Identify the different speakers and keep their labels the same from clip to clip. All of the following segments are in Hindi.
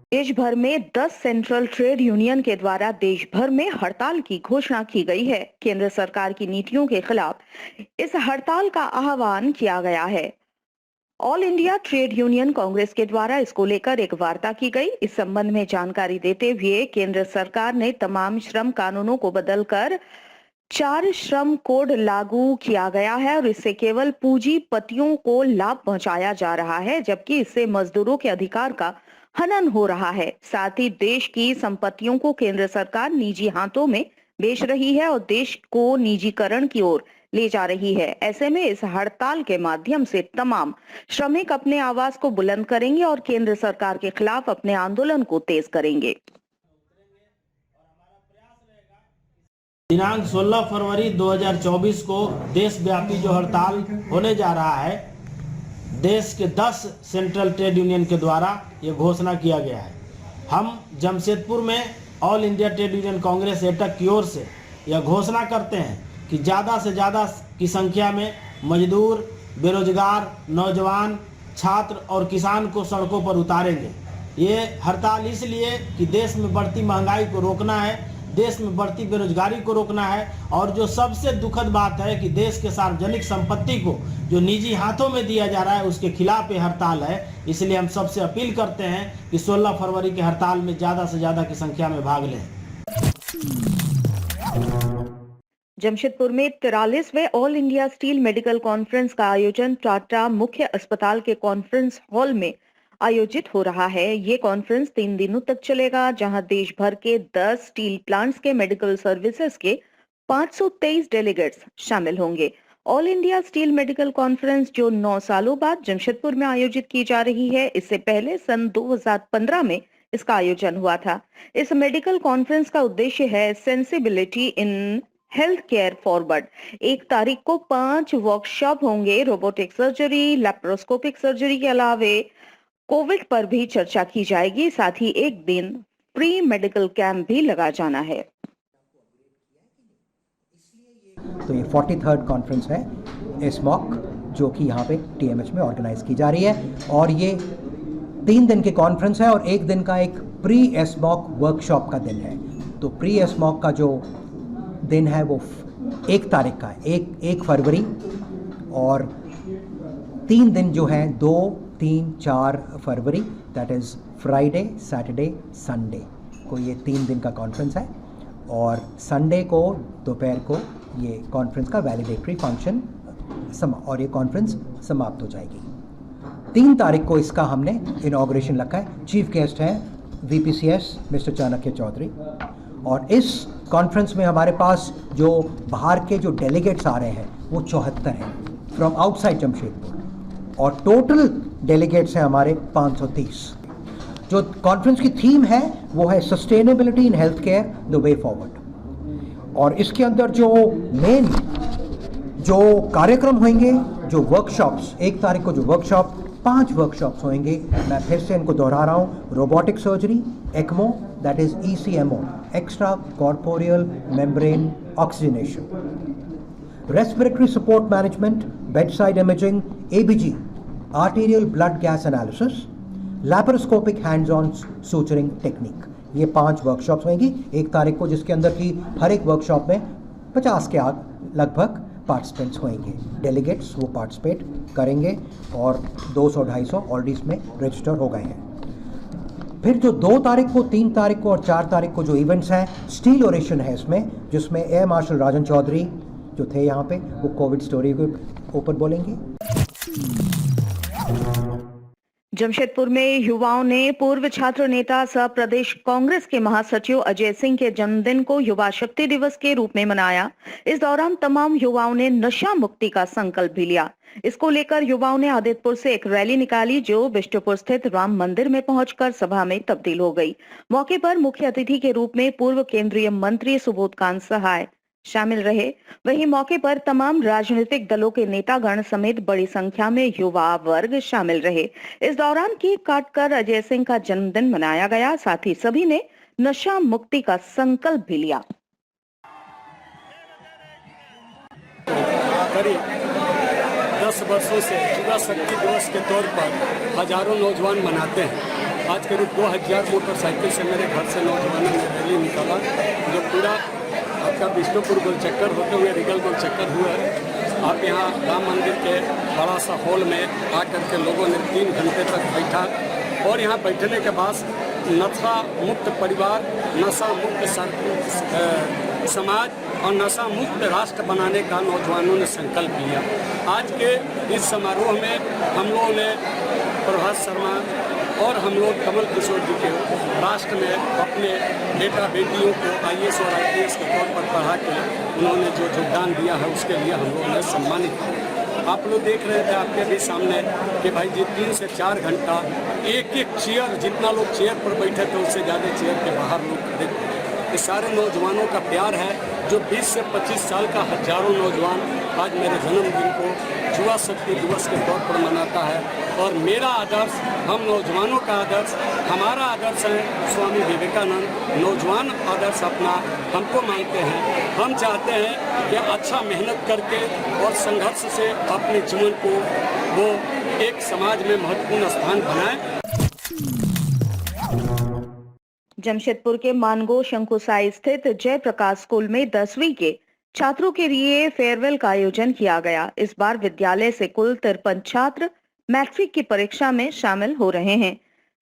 Speaker 1: देश भर में 10 सेंट्रल ट्रेड यूनियन के द्वारा देश भर में हड़ताल की घोषणा की गई है। केंद्र सरकार की नीतियों के खिलाफ इस हड़ताल का आह्वान किया गया है। All India trade union Congress के द्वारा इसको लेकर एक वार्ता की गई। इस संबंध में जानकारी देते हुए केंद्र सरकार ने तमाम श्रम कानूनों को बदलकर 4 श्रम कोड लागू किया गया है और इससे केवल पूंजीपतियों को लाभ पहुंचाया जा रहा है, जबकि इससे मजदूरों के अधिकार का हनन हो रहा है। साथ ही देश की संपत्तियों को केंद्र सरकार निजी हाथों में बेच रही है और देश को निजीकरण की ओर ले जा रही है। ऐसे में इस हड़ताल के माध्यम से तमाम श्रमिक अपने आवाज को बुलंद करेंगे और केंद्र सरकार के खिलाफ अपने आंदोलन को तेज करेंगे।
Speaker 2: दिनांक 16 फरवरी 2024 को देशव्यापी जो हड़ताल होने जा रहा है, देश के 10 सेंट्रल ट्रेड यूनियन के द्वारा ये घोषणा किया गया है। हम जमशेदपुर में all India trade union Congress AITUC की ओर से यह घोषणा करते हैं कि ज़्यादा से ज़्यादा की संख्या में मजदूर, बेरोजगार, नौजवान, छात्र और किसान को सड़कों पर उतारेंगे। ये हड़ताल इसलिए कि देश में बढ़ती महंगाई को रोकना है, देश में बढ़ती बेरोजगारी को रोकना है और जो सबसे दुखद बात है कि देश के सार्वजनिक संपत्ति को जो निजी हाथों में दिया जा रहा है उसके खिलाफ ये हड़ताल है। इसलिए हम सबसे अपील करते हैं कि 16 फरवरी के हड़ताल में ज़्यादा से ज़्यादा की संख्या में भाग लें।
Speaker 1: जमशेदपुर में 43वें all India steel medical conference का आयोजन टाटा मुख्य अस्पताल के कॉन्फ्रेंस हॉल में आयोजित हो रहा है। ये कॉन्फ्रेंस 3 दिनों तक चलेगा, जहां देश भर के 10 स्टील प्लांट्स के मेडिकल सर्विसेज के 523 डेलीगेट्स शामिल होंगे। All India steel medical conference जो 9 सालों बाद जमशेदपुर में आयोजित की जा रही है, इससे पहले सन 2015 में इसका आयोजन हुआ था। इस मेडिकल कॉन्फ्रेंस का उद्देश्य है sensibility in health care forward. 1 तारीख को 5 वर्कशॉप होंगे। रोबोटिक सर्जरी, लैप्रोस्कोपिक सर्जरी के अलावे कोविड पर भी चर्चा की जाएगी। साथ ही एक दिन प्री मेडिकल कैंप भी लगा जाना है।
Speaker 3: तो ये 43rd कॉन्फ्रेंस है एसमॉक, जो कि यहाँ पे टीएमएच में ऑर्गेनाइज की जा रही है और ये 3 दिन की कॉन्फ्रेंस है और 1 दिन का एक प्री एसमॉक वर्कशॉप का दिन है। तो प्री एसमॉक का जो दिन है वो 1 तारीख का है, 1 फरवरी, और 3 दिन जो है 2, 3, 4 फरवरी, that is Friday, Saturday, Sunday को ये 3 दिन का कॉन्फ्रेंस है और संडे को दोपहर को ये कॉन्फ्रेंस का वैलिडेटरी फंक्शन और ये कॉन्फ्रेंस समाप्त हो जाएगी। 3 तारीख को इसका हमने इनॉग्रेशन रखा है। चीफ गेस्ट हैं वीपीसीएस मिस्टर चाणक्य चौधरी, और इस कॉन्फ्रेंस में हमारे पास जो बाहर के जो डेलीगेट्स आ रहे हैं वो 74 हैं फ्रॉम आउटसाइड जमशेदपुर, और टोटल डेलीगेट्स हैं हमारे 530। जो कॉन्फ्रेंस की थीम है वो है sustainability in health care the way forward, और इसके अंदर जो मेन जो कार्यक्रम होंगे, जो वर्कशॉप्स, 1 तारीख को जो वर्कशॉप, 5 वर्कशॉप्स होंगे, मैं फिर से इनको दोहरा रहा हूँ। Robotic surgery, ECMO, that is ECMO, extra corporeal membrane oxygenation, respiratory support management, bedside imaging, ABG, arterial blood gas analysis, laparoscopic hands on suturing technique. ये 5 वर्कशॉप्स होंगी 1 तारीख को, जिसके अंदर की हर एक वर्कशॉप में 50 के लगभग पार्टिसिपेंट्स होंगे। डेलीगेट्स वो पार्टिसिपेट करेंगे और 200-250 ऑलरेडी इसमें रजिस्टर हो गए हैं। फिर जो 2 तारीख को, 3 तारीख को और 4 तारीख को जो इवेंट्स हैं, स्टील ओरेशन है इसमें, जिसमें एयर मार्शल राजन चौधरी जो थे यहाँ पे, वो कोविड स्टोरी के ऊपर बोलेंगे।
Speaker 1: जमशेदपुर में युवाओं ने पूर्व छात्र नेता सह प्रदेश कांग्रेस के महासचिव अजय सिंह के जन्मदिन को युवा शक्ति दिवस के रूप में मनाया। इस दौरान तमाम युवाओं ने नशा मुक्ति का संकल्प भी लिया। इसको लेकर युवाओं ने आदितपुर से एक रैली निकाली, जो बिष्टुपुर स्थित राम मंदिर में पहुंचकर सभा में तब्दील हो गई। मौके पर मुख्य अतिथि के रूप में पूर्व केंद्रीय मंत्री सुबोधकांत सहाय शामिल रहे। वहीं मौके पर तमाम राजनीतिक दलों के नेतागण समेत बड़ी संख्या में युवा वर्ग शामिल रहे। इस दौरान केक काटकर अजय सिंह का जन्मदिन मनाया गया। साथ ही सभी ने नशा मुक्ति का संकल्प भी लिया।
Speaker 4: 10 वर्षों से युवा शक्ति दिवस के तौर पर हजारों नौजवान मनाते हैं। आज करीब 2000 मोटरसाइकिल से मेरे घर से नौजवानों ने रैली निकाला, जो पूरा आपका विष्णुपुर गोल चक्कर होते हुए रिगल गोल चक्कर हुआ है। आप यहाँ राम मंदिर के बड़ा सा हॉल में आकर के लोगों ने 3 घंटे तक बैठा और यहाँ बैठने के बाद नशा मुक्त परिवार, नशा मुक्त समाज और नशा मुक्त राष्ट्र बनाने का नौजवानों ने संकल्प लिया। आज के इस समारोह में हम लोगों ने प्रभात शर्मा और हम लोग कमल किशोर जी के राष्ट्र में अपने बेटा बेटियों को IAS और IPS के तौर पर पढ़ा के उन्होंने जो योगदान दिया है उसके लिए हम लोगों ने सम्मानित किया। आप लोग देख रहे थे आपके भी सामने कि भाई जी 3 से 4 घंटा एक चेयर, जितना लोग चेयर पर बैठे थे उससे ज़्यादा चेयर के बाहर लोग खड़े थे। ये सारे नौजवानों का प्यार है जो 20 से 25 साल का हजारों नौजवान आज मेरे जन्मदिन को युवा शक्ति दिवस के तौर पर मनाता है। और मेरा आदर्श, हम नौजवानों का आदर्श, हमारा आदर्श है स्वामी विवेकानंद। नौजवान आदर्श अपना हमको मानते हैं। हम चाहते हैं कि अच्छा मेहनत करके और संघर्ष से अपने जीवन को वो एक समाज में महत्वपूर्ण स्थान बनाए।
Speaker 1: जमशेदपुर के मानगो शंकुसाई स्थित जयप्रकाश स्कूल में 10वीं के छात्रों के लिए फेयरवेल का आयोजन किया गया। इस बार विद्यालय से कुल 53 छात्र मैट्रिक की परीक्षा में शामिल हो रहे हैं।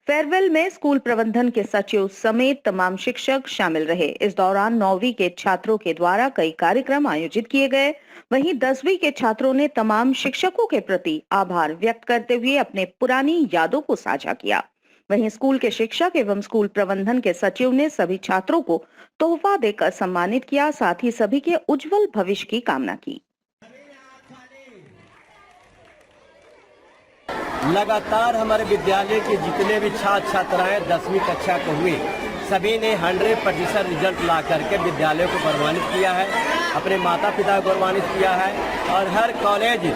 Speaker 1: फेयरवेल में स्कूल प्रबंधन के सचिव समेत तमाम शिक्षक शामिल रहे। इस दौरान 9वीं के छात्रों के द्वारा कई कार्यक्रम आयोजित किए गए। वहीं 10वीं के छात्रों ने तमाम शिक्षकों के प्रति आभार व्यक्त करते हुए अपने पुरानी यादों को साझा किया। वहीं स्कूल के शिक्षक एवं स्कूल प्रबंधन के सचिव ने सभी छात्रों को तोहफा देकर सम्मानित किया, साथ ही सभी के उज्जवल भविष्य की कामना की।
Speaker 5: लगातार हमारे विद्यालय के जितने भी छात्र छात्राएं 10वीं कक्षा को हुए, सभी ने 100% रिजल्ट ला करके विद्यालय को गौरवान्वित किया है, अपने माता पिता को गौरवान्वित किया है और हर कॉलेज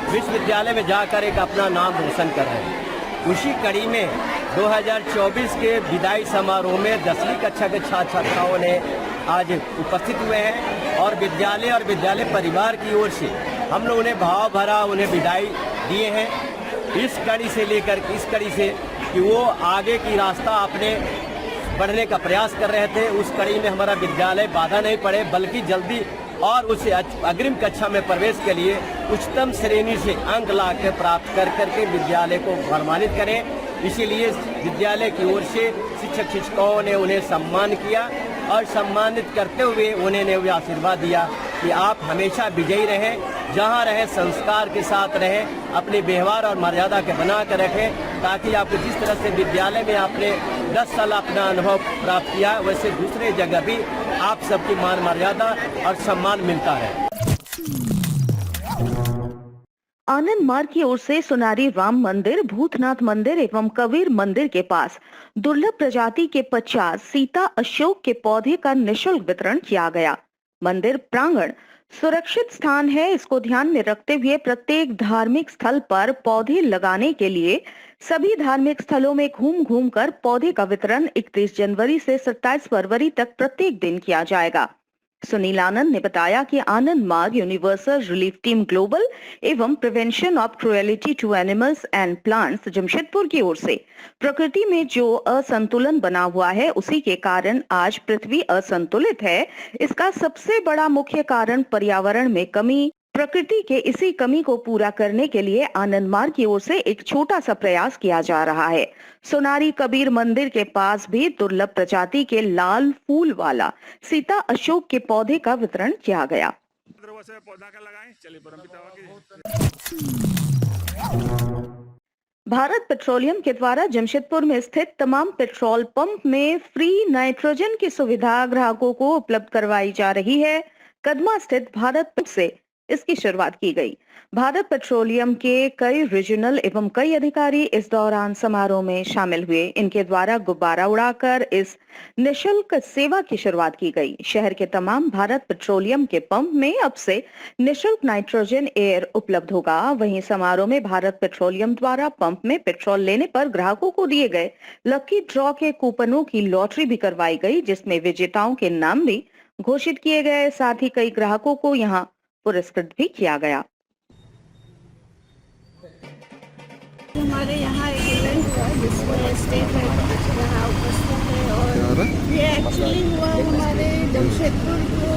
Speaker 5: विश्वविद्यालय में जाकर एक अपना नाम रोशन कर रहे हैं। उसी कड़ी में 2024 के विदाई समारोह में 10वीं कक्षा के छात्र छात्राओं ने आज उपस्थित हुए हैं और विद्यालय परिवार की ओर से हम लोग उन्हें भाव भरा उन्हें विदाई दिए हैं। इस कड़ी से लेकर इस कड़ी से कि वो आगे की रास्ता अपने बढ़ने का प्रयास कर रहे थे, उस कड़ी में हमारा विद्यालय बाधा नहीं पड़े बल्कि जल्दी और उसे अग्रिम कक्षा में प्रवेश के लिए उच्चतम श्रेणी से अंक ला के प्राप्त कर करके विद्यालय को सम्मानित करें। इसीलिए विद्यालय की ओर से शिक्षक शिक्षकों ने उन्हें सम्मान किया और सम्मानित करते हुए उन्हें आशीर्वाद दिया कि आप हमेशा विजयी रहें, जहाँ रहें संस्कार के साथ रहें, अपने व्यवहार और मर्यादा के बना कर रखें, ताकि आपको जिस तरह से विद्यालय में आपने 10 साल अपना अनुभव प्राप्त किया वैसे दूसरे जगह भी आप सबकी मान मर्यादा और सम्मान मिलता है।
Speaker 1: आनंद मार्ग की ओर से सोनारी राम मंदिर, भूतनाथ मंदिर एवं कबीर मंदिर के पास दुर्लभ प्रजाति के 50 सीता अशोक के पौधे का निःशुल्क वितरण किया गया। मंदिर प्रांगण सुरक्षित स्थान है, इसको ध्यान में रखते हुए प्रत्येक धार्मिक स्थल पर पौधे लगाने के लिए सभी धार्मिक स्थलों में घूम घूम कर पौधे का वितरण 31 जनवरी से 27 फरवरी तक प्रत्येक दिन किया जाएगा। सुनील आनंद ने बताया कि Ananda Marga universal relief team global एवं prevention of cruelty to animals and plants Jamshedpur की ओर से प्रकृति में जो असंतुलन बना हुआ है उसी के कारण आज पृथ्वी असंतुलित है। इसका सबसे बड़ा मुख्य कारण पर्यावरण में कमी, प्रकृति के इसी कमी को पूरा करने के लिए आनंद मार्ग की ओर से एक छोटा सा प्रयास किया जा रहा है। सोनारी कबीर मंदिर के पास भी दुर्लभ प्रजाति के लाल फूल वाला सीता अशोक के पौधे का वितरण किया गया। भारत पेट्रोलियम के द्वारा जमशेदपुर में स्थित तमाम पेट्रोल पंप में फ्री नाइट्रोजन की सुविधा ग्राहकों को उपलब्ध करवाई जा रही है। कदमा स्थित भारत पंप से इसकी शुरुआत की गई। भारत पेट्रोलियम के कई रीजनल एवं कई अधिकारी इस दौरान समारोह में शामिल हुए। इनके द्वारा गुब्बारा उड़ाकर इस निःशुल्क सेवा की शुरुआत की गई। शहर के तमाम भारत पेट्रोलियम के पंप में अब से निःशुल्क नाइट्रोजन एयर उपलब्ध होगा। वहीं समारोह में भारत पेट्रोलियम द्वारा पंप में पेट्रोल लेने पर ग्राहकों को दिए गए लकी ड्रॉ के कूपनों की लॉटरी भी करवाई गई, जिसमें विजेताओं के नाम भी घोषित किए गए। साथ ही कई ग्राहकों को यहाँ पुरस्कृत भी किया गया।
Speaker 6: स्टेट है यहाँ उपस्थित है। और ये एक्चुअली हुआ हमारे जमशेदपुर को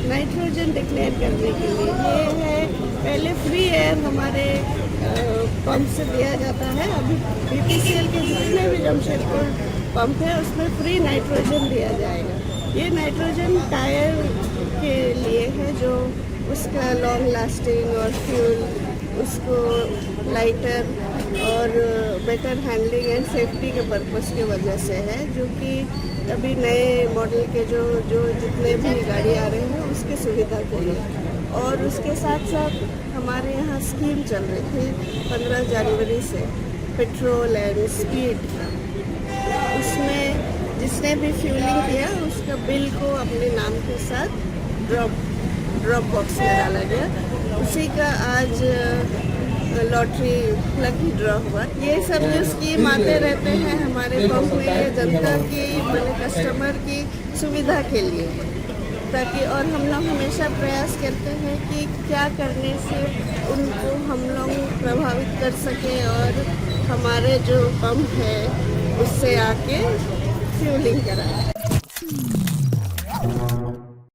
Speaker 6: नाइट्रोजन डिक्लेयर करने के लिए। ये है पहले फ्री एयर हमारे पंप से दिया जाता है। अभी BPCL के जितने भी जमशेदपुर पंप है उसमें फ्री नाइट्रोजन दिया जाएगा। ये नाइट्रोजन टायर के लिए है जो उसका लॉन्ग लास्टिंग और फ्यूल उसको लाइटर और बेटर हैंडलिंग एंड सेफ्टी के पर्पस की वजह से है, जो कि अभी नए मॉडल के जो जितने भी गाड़ी आ रहे हैं उसकी सुविधा के लिए। और उसके साथ साथ हमारे यहाँ स्कीम चल रही थी 15 जनवरी से पेट्रोल एंड स्पीड का। उसमें जिसने भी फ्यूलिंग किया उसका बिल को अपने नाम के साथ ड्रॉप बॉक्स में डाला गया। उसी का आज लॉटरी लकी ड्रॉ हुआ। ये सब जो स्कीम आते रहते हैं हमारे पंप में जनता की कस्टमर की सुविधा के लिए, ताकि और हम लोग हमेशा प्रयास करते हैं कि क्या करने से उनको हम लोग प्रभावित कर सकें और हमारे जो पंप है उससे आके फ्यूलिंग कराएं।